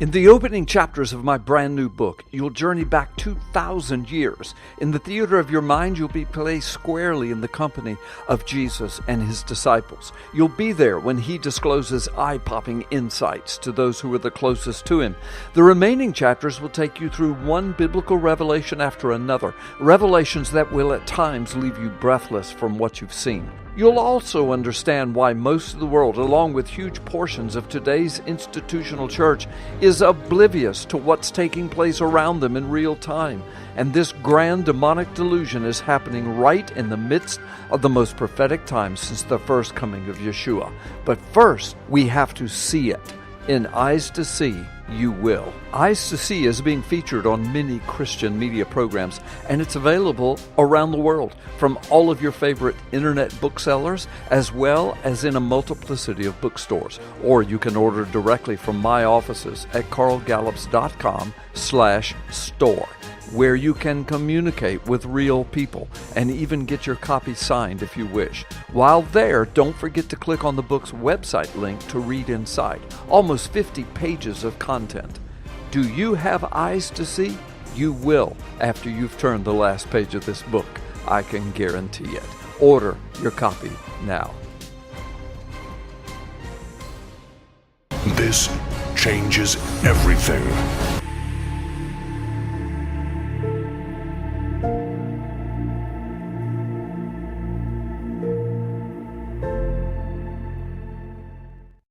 In the opening chapters of my brand new book, you'll journey back 2,000 years. In the theater of your mind, you'll be placed squarely in the company of Jesus and his disciples. You'll be there when he discloses eye-popping insights to those who are the closest to him. The remaining chapters will take you through one biblical revelation after another, revelations that will at times leave you breathless from what you've seen. You'll also understand why most of the world, along with huge portions of today's institutional church, is oblivious to what's taking place around them in real time. And this grand demonic delusion is happening right in the midst of the most prophetic time since the first coming of Yeshua. But first, we have to see it. In Eyes to See, you will. Eyes to See is being featured on many Christian media programs, and it's available around the world from all of your favorite internet booksellers, as well as in a multiplicity of bookstores. Or you can order directly from my offices at carlgallups.com/store, where you can communicate with real people and even get your copy signed if you wish. While there, don't forget to click on the book's website link to read inside. Almost 50 pages of content. Do you have eyes to see? You will after you've turned the last page of this book. I can guarantee it. Order your copy now. This changes everything.